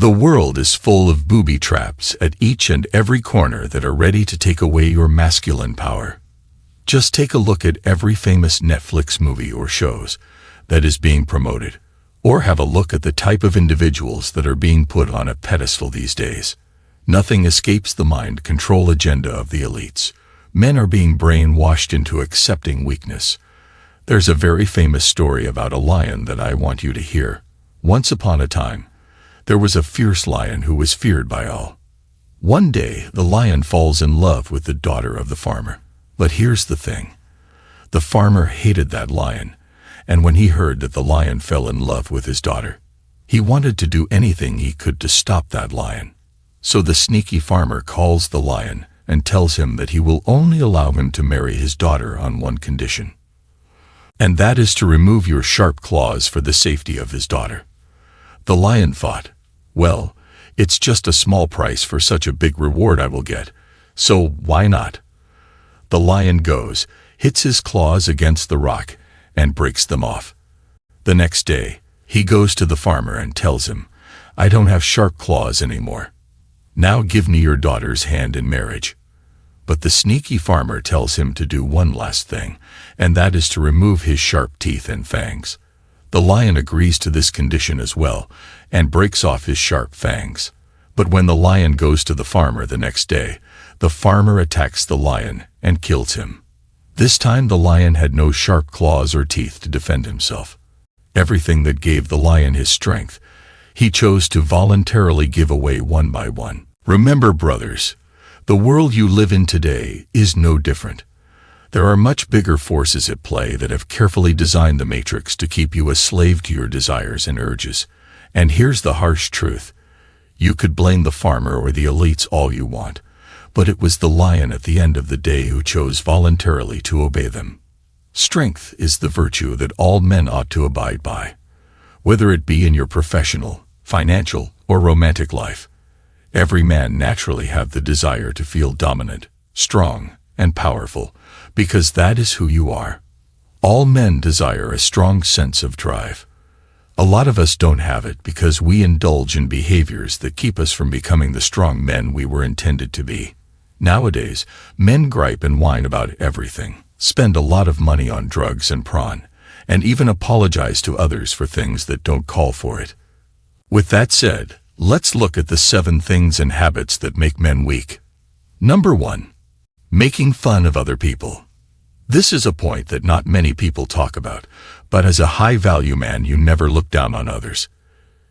The world is full of booby traps at each and every corner that are ready to take away your masculine power. Just take a look at every famous Netflix movie or shows that is being promoted, or have a look at the type of individuals that are being put on a pedestal these days. Nothing escapes the mind control agenda of the elites. Men are being brainwashed into accepting weakness. There's a very famous story about a lion that I want you to hear. Once upon a time, there was a fierce lion who was feared by all. One day, the lion falls in love with the daughter of the farmer. But here's the thing. The farmer hated that lion, and when he heard that the lion fell in love with his daughter, he wanted to do anything he could to stop that lion. So the sneaky farmer calls the lion and tells him that he will only allow him to marry his daughter on one condition. And that is to remove your sharp claws for the safety of his daughter. The lion thought, well, it's just a small price for such a big reward I will get, so why not? The lion goes, hits his claws against the rock, and breaks them off. The next day, he goes to the farmer and tells him, I don't have sharp claws anymore. Now give me your daughter's hand in marriage. But the sneaky farmer tells him to do one last thing, and that is to remove his sharp teeth and fangs. The lion agrees to this condition as well, and breaks off his sharp fangs. But when the lion goes to the farmer the next day, the farmer attacks the lion and kills him. This time the lion had no sharp claws or teeth to defend himself. Everything that gave the lion his strength, he chose to voluntarily give away one by one. Remember, brothers, the world you live in today is no different. There are much bigger forces at play that have carefully designed the matrix to keep you a slave to your desires and urges. And here's the harsh truth. You could blame the farmer or the elites all you want, but it was the lion at the end of the day who chose voluntarily to obey them. Strength is the virtue that all men ought to abide by, whether it be in your professional, financial, or romantic life. Every man naturally have the desire to feel dominant, strong, and powerful, because that is who you are. All men desire a strong sense of drive. A lot of us don't have it because we indulge in behaviors that keep us from becoming the strong men we were intended to be. Nowadays, men gripe and whine about everything, spend a lot of money on drugs and porn, and even apologize to others for things that don't call for it. With that said, let's look at the 7 things and habits that make men weak. Number 1. Making fun of other people. This is a point that not many people talk about, but as a high-value man you never look down on others.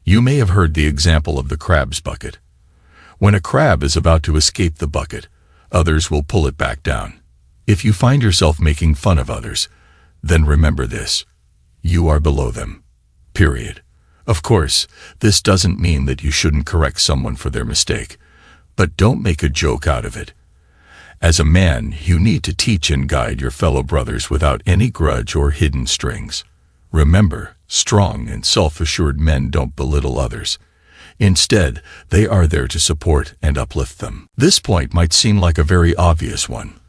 You may have heard the example of the crab's bucket. When a crab is about to escape the bucket, others will pull it back down. If you find yourself making fun of others, then remember this. You are below them. Period. Of course, this doesn't mean that you shouldn't correct someone for their mistake, but don't make a joke out of it. As a man, you need to teach and guide your fellow brothers without any grudge or hidden strings. Remember, strong and self-assured men don't belittle others. Instead, they are there to support and uplift them. This point might seem like a very obvious one,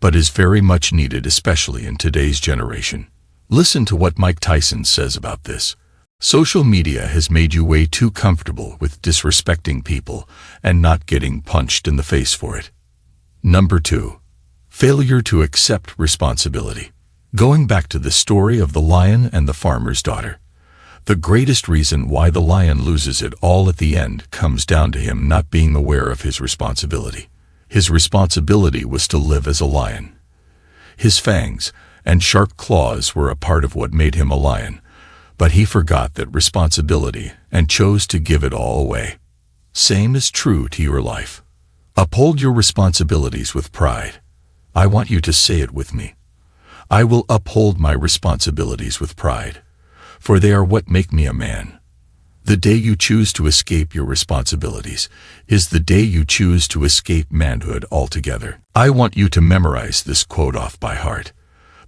but is very much needed, especially in today's generation. Listen to what Mike Tyson says about this. Social media has made you way too comfortable with disrespecting people and not getting punched in the face for it. Number 2. Failure to accept responsibility. Going back to the story of the lion and the farmer's daughter, the greatest reason why the lion loses it all at the end comes down to him not being aware of his responsibility. His responsibility was to live as a lion. His fangs and sharp claws were a part of what made him a lion, but he forgot that responsibility and chose to give it all away. Same is true to your life. Uphold your responsibilities with pride. I want you to say it with me. I will uphold my responsibilities with pride, for they are what make me a man. The day you choose to escape your responsibilities is the day you choose to escape manhood altogether. I want you to memorize this quote off by heart.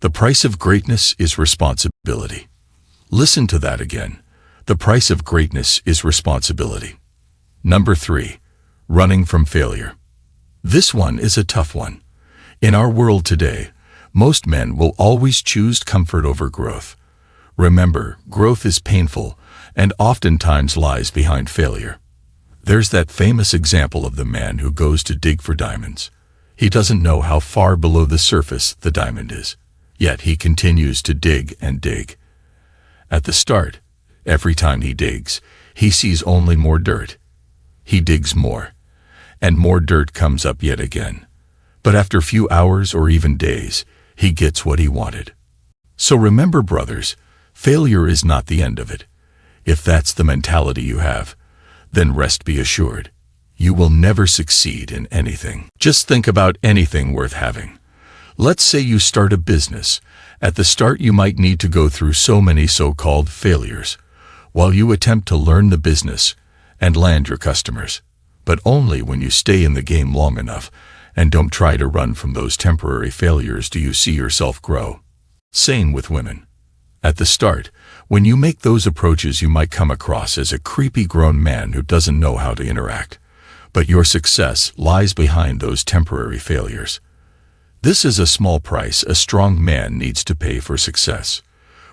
The price of greatness is responsibility. Listen to that again. The price of greatness is responsibility. Number 3. Running from failure. This one is a tough one. In our world today, most men will always choose comfort over growth. Remember, growth is painful and oftentimes lies behind failure. There's that famous example of the man who goes to dig for diamonds. He doesn't know how far below the surface the diamond is, yet he continues to dig and dig. At the start, every time he digs, he sees only more dirt. He digs more, and more dirt comes up yet again. But after a few hours or even days, he gets what he wanted. So remember, brothers, failure is not the end of it. If that's the mentality you have, then rest be assured, you will never succeed in anything. Just think about anything worth having. Let's say you start a business. At the start, you might need to go through so many so-called failures while you attempt to learn the business and land your customers. But only when you stay in the game long enough and don't try to run from those temporary failures do you see yourself grow. Same with women. At the start, when you make those approaches, you might come across as a creepy grown man who doesn't know how to interact. But your success lies behind those temporary failures. This is a small price a strong man needs to pay for success.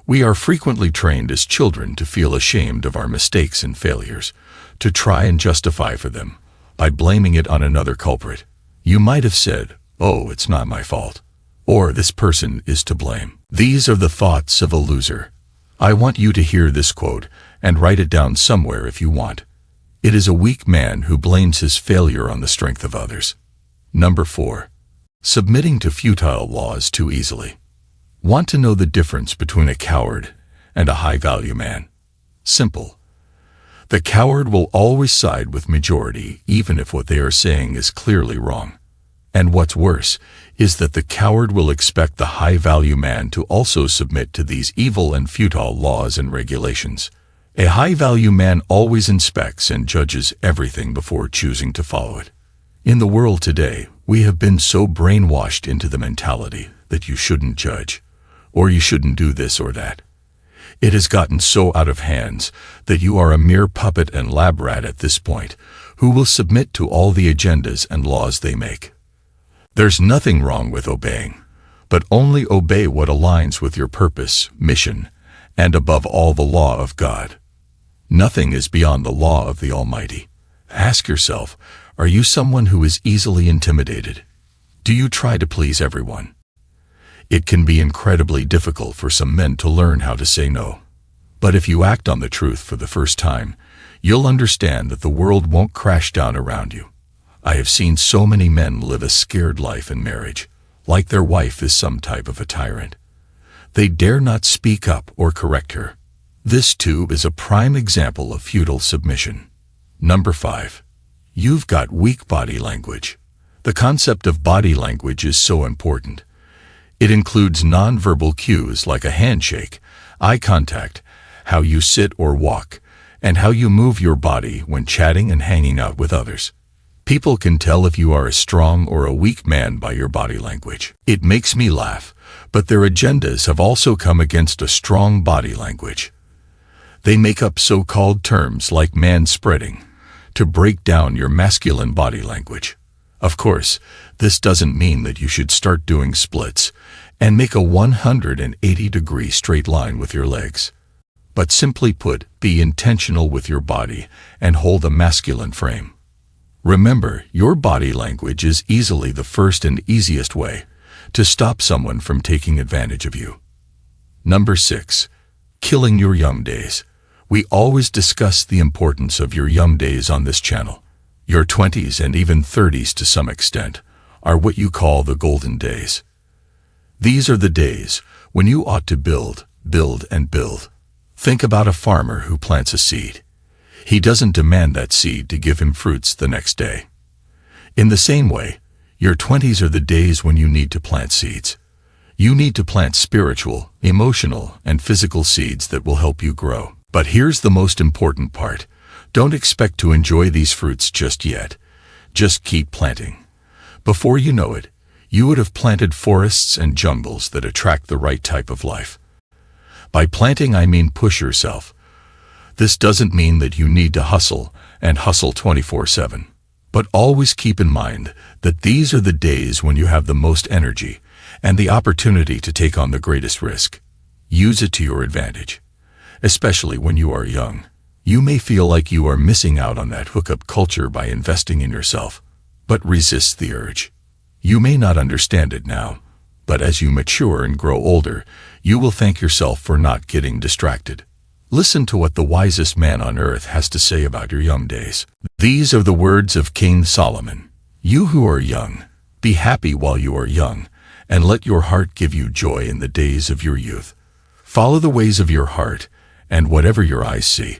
We are frequently trained as children to feel ashamed of our mistakes and failures, to try and justify for them by blaming it on another culprit. You might have said, "Oh, it's not my fault," or "This person is to blame." These are the thoughts of a loser. I want you to hear this quote and write it down somewhere if you want. It is a weak man who blames his failure on the strength of others. Number 4. Submitting to futile laws too easily. Want to know the difference between a coward and a high-value man? Simple. The coward will always side with majority, even if what they are saying is clearly wrong. And what's worse is that the coward will expect the high-value man to also submit to these evil and futile laws and regulations. A high-value man always inspects and judges everything before choosing to follow it. In the world today, we have been so brainwashed into the mentality that you shouldn't judge, or you shouldn't do this or that. It has gotten so out of hands that you are a mere puppet and lab rat at this point, who will submit to all the agendas and laws they make. There's nothing wrong with obeying, but only obey what aligns with your purpose, mission, and above all the law of God. Nothing is beyond the law of the Almighty. Ask yourself, are you someone who is easily intimidated? Do you try to please everyone? It can be incredibly difficult for some men to learn how to say no. But if you act on the truth for the first time, you'll understand that the world won't crash down around you. I have seen so many men live a scared life in marriage, like their wife is some type of a tyrant. They dare not speak up or correct her. This too is a prime example of futile submission. Number 5. You've got weak body language. The concept of body language is so important. It includes nonverbal cues like a handshake, eye contact, how you sit or walk, and how you move your body when chatting and hanging out with others. People can tell if you are a strong or a weak man by your body language. It makes me laugh, but their agendas have also come against a strong body language. They make up so-called terms like man-spreading to break down your masculine body language. Of course, this doesn't mean that you should start doing splits and make a 180-degree straight line with your legs. But simply put, be intentional with your body and hold a masculine frame. Remember, your body language is easily the first and easiest way to stop someone from taking advantage of you. Number 6. Killing your young days. We always discuss the importance of your young days on this channel. Your 20s and even 30s to some extent are what you call the golden days. These are the days when you ought to build, and build. Think about a farmer who plants a seed. He doesn't demand that seed to give him fruits the next day. In the same way, your 20s are the days when you need to plant seeds. You need to plant spiritual, emotional, and physical seeds that will help you grow. But here's the most important part. Don't expect to enjoy these fruits just yet. Just keep planting. Before you know it, you would have planted forests and jungles that attract the right type of life. By planting, I mean push yourself. This doesn't mean that you need to hustle and hustle 24/7. But always keep in mind that these are the days when you have the most energy and the opportunity to take on the greatest risk. Use it to your advantage, especially when you are young. You may feel like you are missing out on that hookup culture by investing in yourself, but resist the urge. You may not understand it now, but as you mature and grow older, you will thank yourself for not getting distracted. Listen to what the wisest man on earth has to say about your young days. These are the words of King Solomon. You who are young, be happy while you are young, and let your heart give you joy in the days of your youth. Follow the ways of your heart, and whatever your eyes see,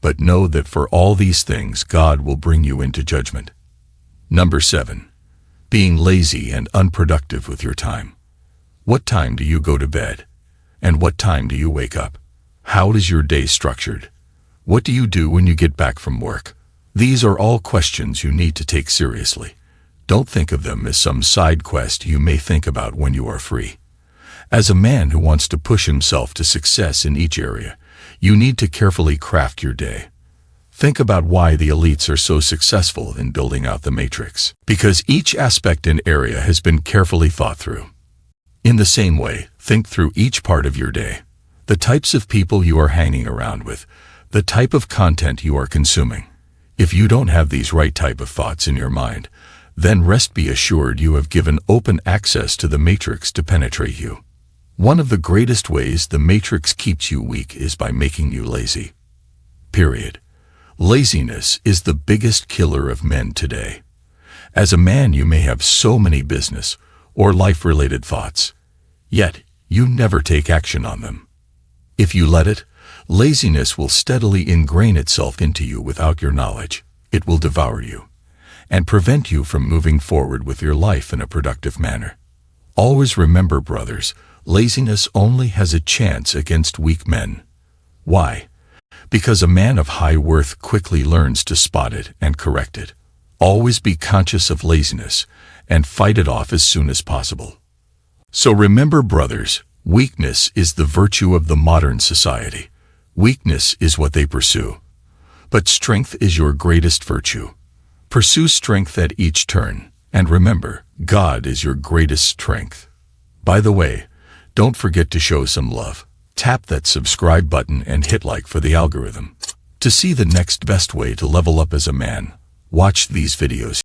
but know that for all these things God will bring you into judgment. Number 7. Being lazy and unproductive with your time. What time do you go to bed? And what time do you wake up? How is your day structured? What do you do when you get back from work? These are all questions you need to take seriously. Don't think of them as some side quest you may think about when you are free. As a man who wants to push himself to success in each area, you need to carefully craft your day. Think about why the elites are so successful in building out the matrix. Because each aspect and area has been carefully thought through. In the same way, think through each part of your day. The types of people you are hanging around with, the type of content you are consuming. If you don't have these right type of thoughts in your mind, then rest be assured you have given open access to the matrix to penetrate you. One of the greatest ways the matrix keeps you weak is by making you lazy. Period. Laziness is the biggest killer of men today. As a man, you may have so many business or life-related thoughts, yet you never take action on them. If you let it, laziness will steadily ingrain itself into you without your knowledge. It will devour you and prevent you from moving forward with your life in a productive manner. Always remember, brothers, laziness only has a chance against weak men. Why? Because a man of high worth quickly learns to spot it and correct it. Always be conscious of laziness and fight it off as soon as possible. So remember, brothers, weakness is the virtue of the modern society. Weakness is what they pursue. But strength is your greatest virtue. Pursue strength at each turn, and remember, God is your greatest strength. By the way, don't forget to show some love. Tap that subscribe button and hit like for the algorithm. To see the next best way to level up as a man, watch these videos.